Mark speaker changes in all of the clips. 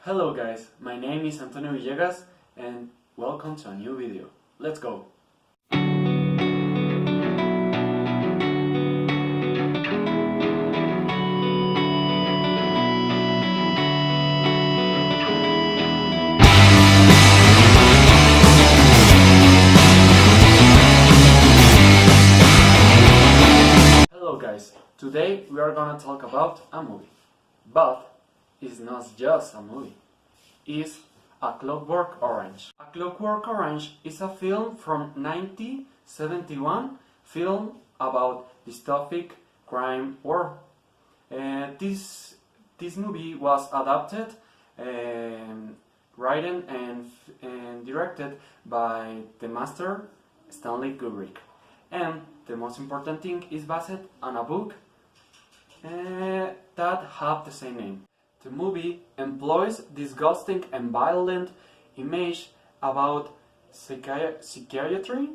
Speaker 1: Hello guys, my name is Antonio Villegas and welcome to a new video. Let's go! Hello guys, today we are gonna talk about a movie. But it's not just a movie. Is A Clockwork Orange. A Clockwork Orange is a film from 1971, film about dystopic crime war. This movie was adapted, written and directed by the master Stanley Kubrick. And the most important thing is based on a book that have the same name. The movie employs disgusting and violent image about psychiatry,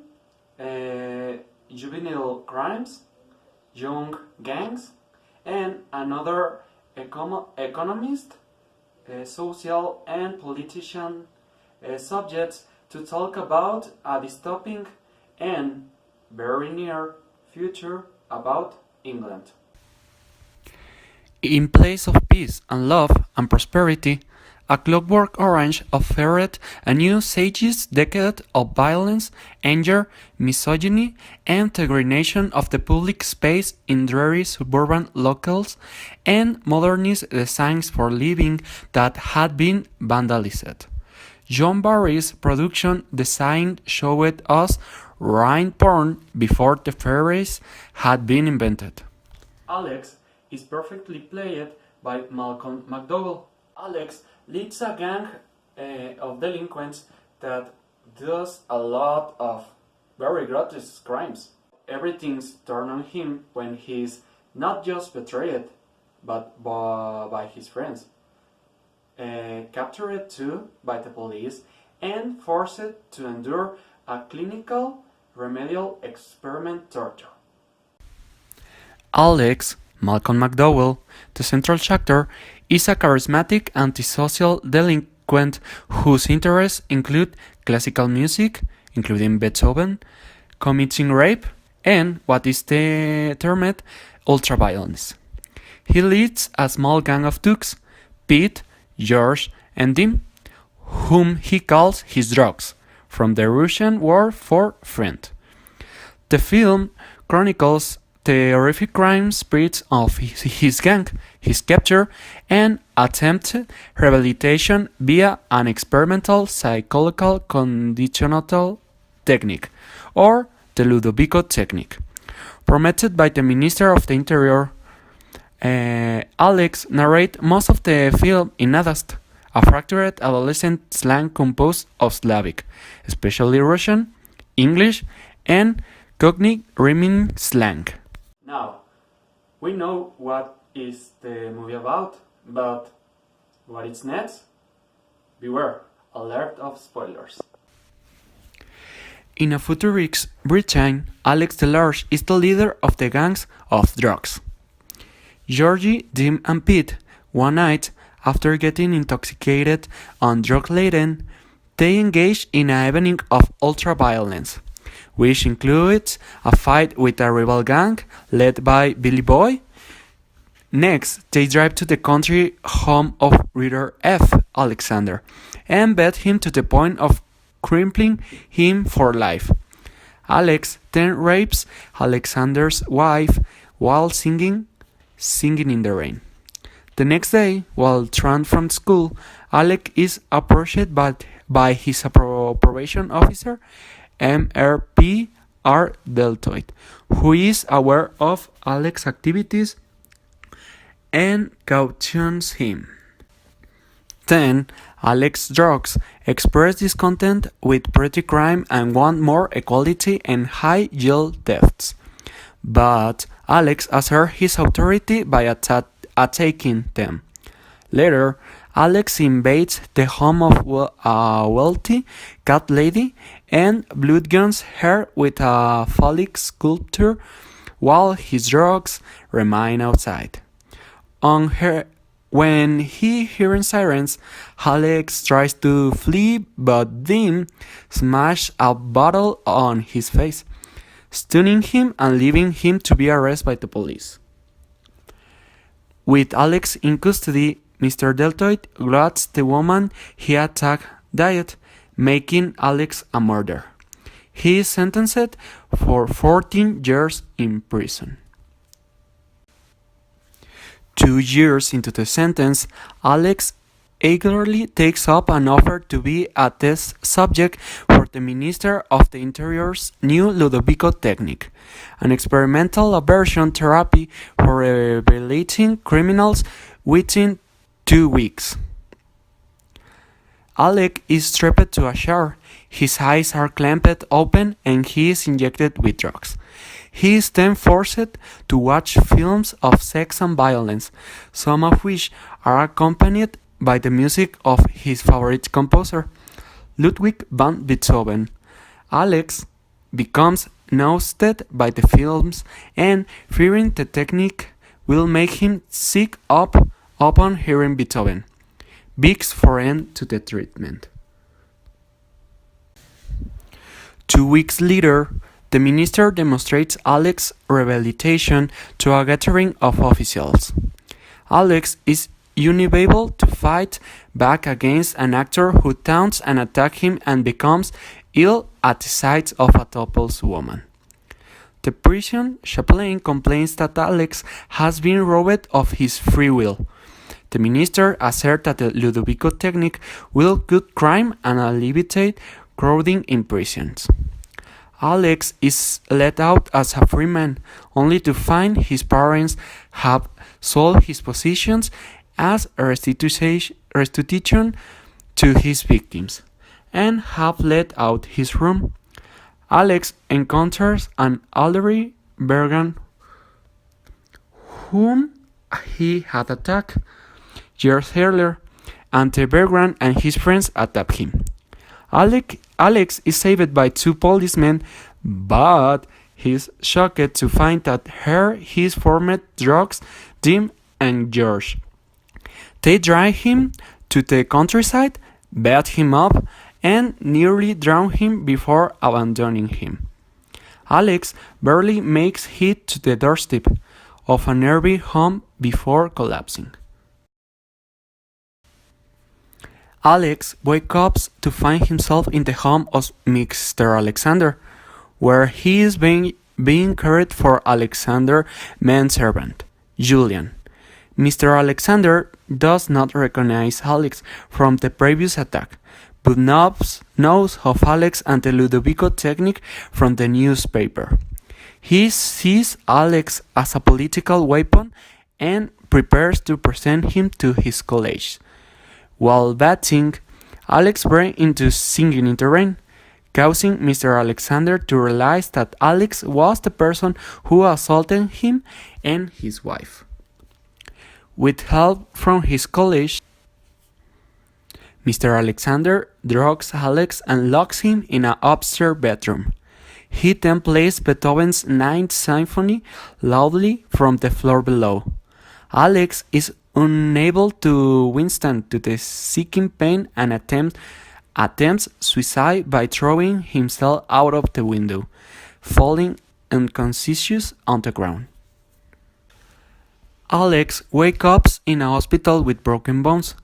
Speaker 1: juvenile crimes, young gangs, and another economist, social and politician subjects to talk about a dystopic and very near future about England.
Speaker 2: In place of peace and love and prosperity, A Clockwork Orange offered a new sage's decade of violence, anger, misogyny, and degradation of the public space in dreary suburban locales and modernist designs for living that had been vandalized. John Barry's production design showed us rain porn before the fairies had been invented.
Speaker 1: Alex is perfectly played by Malcolm McDowell. Alex leads a gang of delinquents that does a lot of very grotesque crimes. Everything's turned on him when he's not just betrayed, but by his friends. Captured too by the police and forced to endure a clinical remedial experiment torture.
Speaker 2: Alex, Malcolm McDowell, the central character, is a charismatic antisocial delinquent whose interests include classical music, including Beethoven, committing rape, and what is termed ultraviolence. He leads a small gang of thugs, Pete, George, and Tim, whom he calls his drugs, from the Russian word for friend. The film chronicles the horrific crime spreads of his gang, his capture, and attempted rehabilitation via an experimental psychological conditional technique, or the Ludovico technique, promoted by the Minister of the Interior. Alex narrates most of the film in Adast, a fractured adolescent slang composed of Slavic, especially Russian, English, and Cockney rhyming slang.
Speaker 1: Now, we know what is the movie about, but what is next? Beware, alert of spoilers.
Speaker 2: In a futuristic Britain, Alex Delarge is the leader of the gangs of drugs. Georgie, Tim, and Pete, one night, after getting intoxicated and drug-laden, they engage in an evening of ultra-violence, which includes a fight with a rival gang led by Billy Boy. Next, they drive to the country home of Reader F. Alexander and beat him to the point of crippling him for life. Alex then rapes Alexander's wife while singing in the rain. The next day, while turned from school, Alex is approached by his probation officer, MRP.R. Deltoid, who is aware of Alex's activities and cautions him. Then, Alex's drugs express discontent with petty crime and want more equality and high yield thefts. But Alex asserts his authority by attacking them. Later, Alex invades the home of a wealthy cat lady and bloodguns her with a phallic sculpture while his drugs remain outside. On When he hears sirens, Alex tries to flee but then smashes a bottle on his face, stunning him and leaving him to be arrested by the police. With Alex in custody, Mr. Deltoid grabs the woman he attacked dead, making Alex a murderer. He is sentenced for 14 years in prison. 2 years into the sentence, Alex eagerly takes up an offer to be a test subject for the Minister of the Interior's new Ludovico technique, an experimental aversion therapy for rehabilitating criminals within 2 weeks. Alec is stripped to a chair, his eyes are clamped open and he is injected with drugs. He is then forced to watch films of sex and violence, some of which are accompanied by the music of his favorite composer, Ludwig van Beethoven. Alex becomes nauseated by the films and, fearing the technique will make him sick up upon hearing Beethoven, begs for end to the treatment. 2 weeks later, the minister demonstrates Alex's rehabilitation to a gathering of officials. Alex is unable to fight back against an actor who taunts and attacks him and becomes ill at the sight of a topless woman. The prison chaplain complains that Alex has been robbed of his free will. The minister asserts that the Ludovico technique will cut crime and alleviate crowding in prisons. Alex is let out as a free man, only to find his parents have sold his possessions as a restitution to his victims, and have let out his room. Alex encounters an elderly Bergan whom he had attacked years earlier, and the Bergan and his friends attack him. Alex is saved by 2 policemen, but he is shocked to find that his former drugs, Tim and George. They drag him to the countryside, beat him up, and nearly drown him before abandoning him. Alex barely makes it to the doorstep of a nearby home before collapsing. Alex wakes up to find himself in the home of Mr. Alexander, where he is being cared for Alexander's manservant, Julian. Mr. Alexander does not recognize Alex from the previous attack, but knows of Alex and the Ludovico technique from the newspaper. He sees Alex as a political weapon and prepares to present him to his colleagues. While batting, Alex breaks into singing in the rain, causing Mr. Alexander to realize that Alex was the person who assaulted him and his wife. With help from his colleagues, Mr. Alexander drugs Alex and locks him in an upstairs bedroom. He then plays Beethoven's Ninth Symphony loudly from the floor below. Alex is unable to withstand the seeking pain and attempts suicide by throwing himself out of the window, falling unconscious on the ground. Alex wakes up in a hospital with broken bones.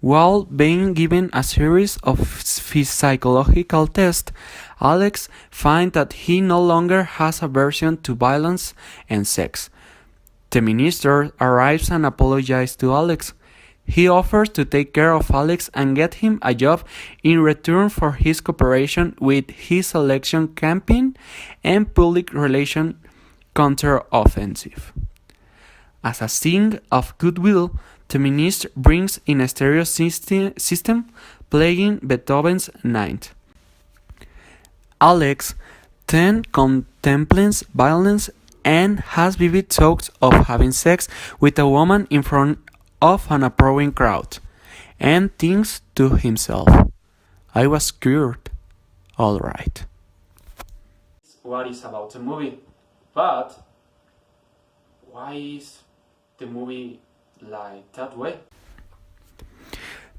Speaker 2: While being given a series of psychological tests, Alex finds that he no longer has aversion to violence and sex. The minister arrives and apologizes to Alex. He offers to take care of Alex and get him a job in return for his cooperation with his election campaign and public relations counteroffensive. As a sign of goodwill, the minister brings in a stereo system playing Beethoven's Ninth. Alex then contemplates violence and has vivid thoughts of having sex with a woman in front of an approving crowd, and thinks to himself, I was cured, all right.
Speaker 1: What is about the movie, but why is the movie like that way.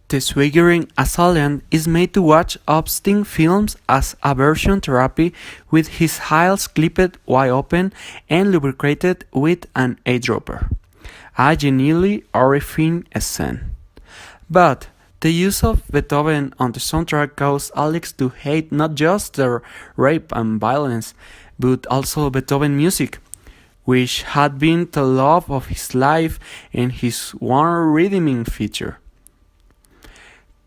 Speaker 2: The swaggering assailant is made to watch obscene films as aversion therapy with his heels clipped wide open and lubricated with an eyedropper. A genuinely horrifying scene. But the use of Beethoven on the soundtrack caused Alex to hate not just the rape and violence, but also Beethoven music, which had been the love of his life and his one redeeming feature.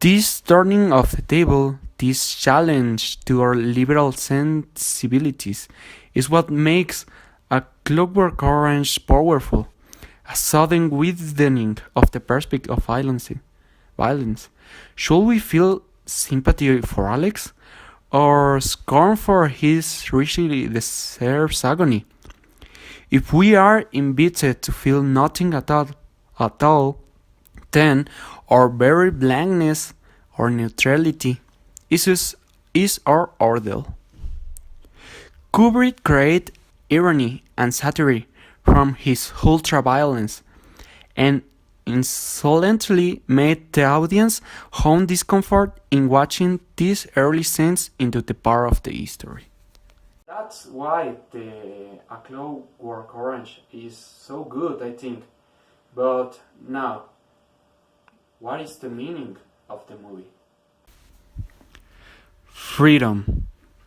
Speaker 2: This turning of the table, this challenge to our liberal sensibilities, is what makes a Clockwork Orange powerful, a sudden widening of the perspective of violence. Should we feel sympathy for Alex, or scorn for his richly deserved agony? If we are invited to feel nothing at all, then our very blankness or neutrality is our ordeal. Kubrick created irony and satire from his ultra-violence, and insolently made the audience hone discomfort in watching these early scenes into the part of the history.
Speaker 1: That's why the A Clockwork Orange is so good, I think. But now, what is the meaning of the movie?
Speaker 2: Freedom,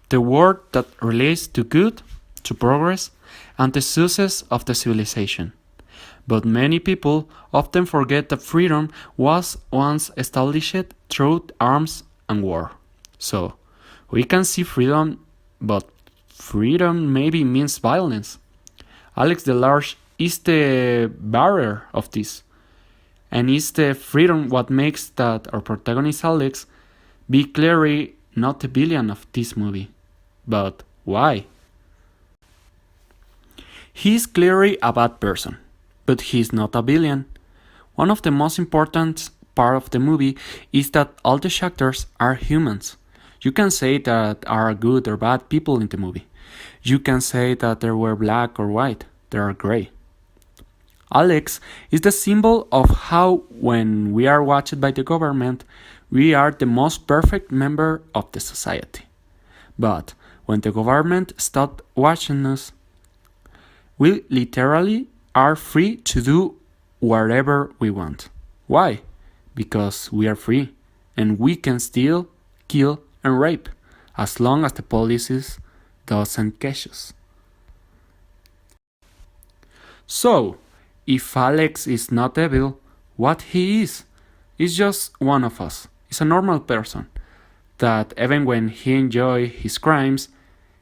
Speaker 2: the word that relates to good, to progress, and the success of the civilization. But many people often forget that freedom was once established through arms and war. So, we can see freedom, but freedom maybe means violence. Alex the Large is the barrier of this, and is the freedom what makes that our protagonist Alex be clearly not the villain of this movie. But why? He is clearly a bad person, but he is not a villain. One of the most important part of the movie is that all the characters are humans. You can say that are good or bad people in the movie. You can say that they were black or white. They are gray. Alex is the symbol of how, when we are watched by the government, we are the most perfect member of the society. But when the government stops watching us, we literally are free to do whatever we want. Why? Because we are free, and we can steal, kill, and rape, as long as the police doesn't catch us. So, if Alex is not evil, what he is just one of us. He's a normal person, that even when he enjoys his crimes,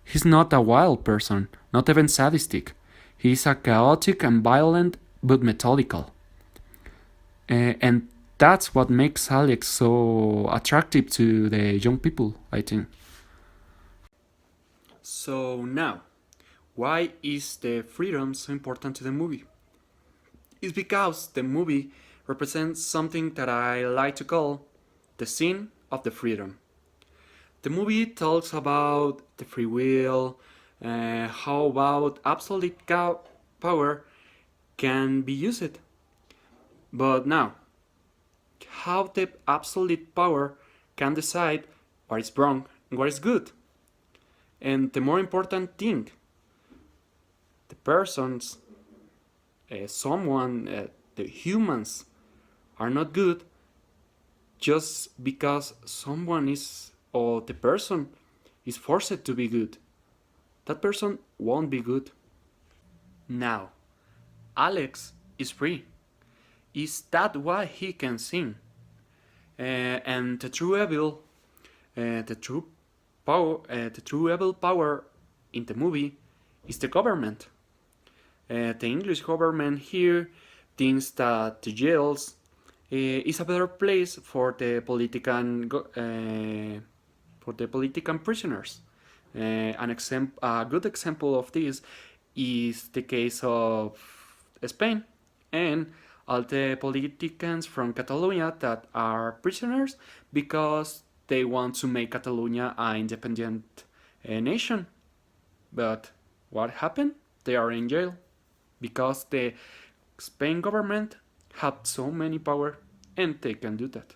Speaker 2: he's not a wild person, not even sadistic. He's a chaotic and violent, but methodical. And that's what makes Alex so attractive to the young people, I think. So now, why is the freedom so important to the movie? It's because the movie represents something that I like to call the sin of the freedom. The movie talks about the free will, how about absolute power can be used. But now, how the absolute power can decide what is wrong and what is good. And the more important thing, the persons, the humans are not good just because someone is, or the person is forced to be good. That person won't be good. Now, Alex is free. Is that why he can sing? And the true evil, the true evil power in the movie is the government. The English government here thinks that the jails is a better place for the political prisoners. A good example of this is the case of Spain and all the politicians from Catalonia that are prisoners because they want to make Catalonia an independent nation. But what happened? They are in jail because the Spain government have so many power, and they can do that.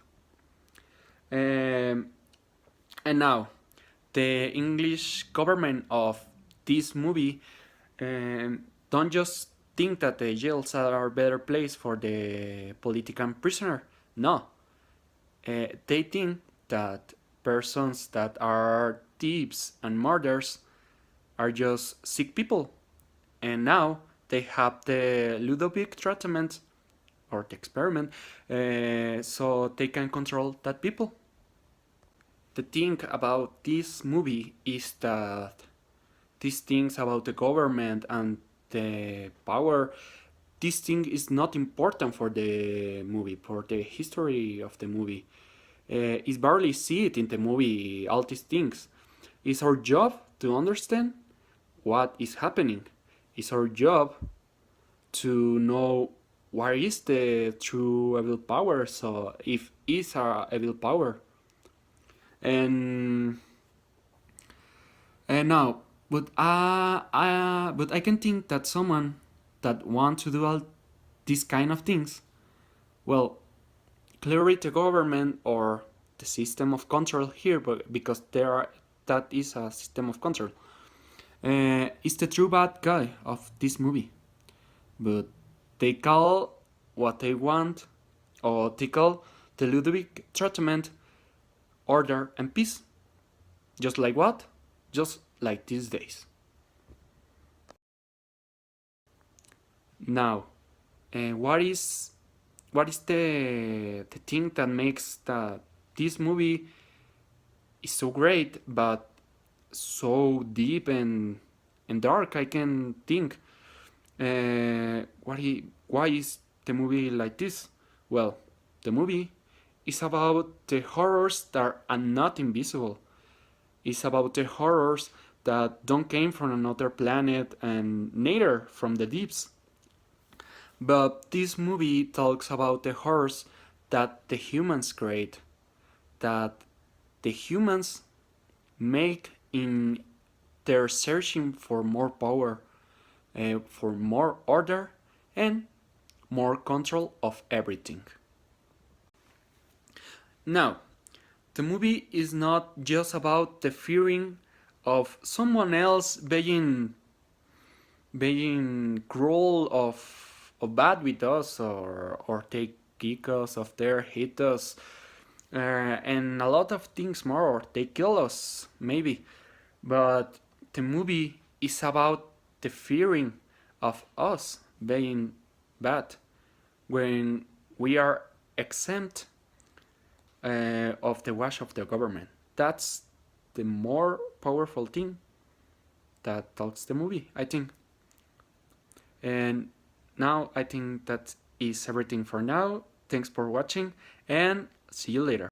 Speaker 2: And now, the English government of this movie don't just think that the jails are a better place for the political prisoner. No, they think that persons that are thieves and murderers are just sick people, and now they have the Ludovic treatment or the experiment, so they can control that people. The thing about this movie is that these things about the government and the power, this thing is not important for the movie, for the history of the movie. It's barely see it in the movie, all these things. It's our job to understand what is happening. It's our job to know what is the true evil power, so if it's a evil power. And now, but I can think that someone that want to do all these kind of things, well, clearly the government or the system of control here, but because that is a system of control, is the true bad guy of this movie. But they call what they want, or they call the Ludovic treatment order and peace. Just like what? Just like these days. Now, what is the thing that makes this movie is so great but so deep and dark? I can think. Why is the movie like this? Well, the movie is about the horrors that are not invisible. It's about the horrors that don't came from another planet and neither from the deeps. But this movie talks about the horrors that the humans create, that the humans make in their searching for more power, for more order, and more control of everything. Now, the movie is not just about the fearing of someone else being cruel of bad with us or take kick us of their hit us and a lot of things more, or they kill us maybe, but the movie is about the fearing of us being bad when we are exempt of the watch of the government. That's the more powerful thing that talks the movie, I think. And now I think that is everything for now. Thanks for watching and see you later.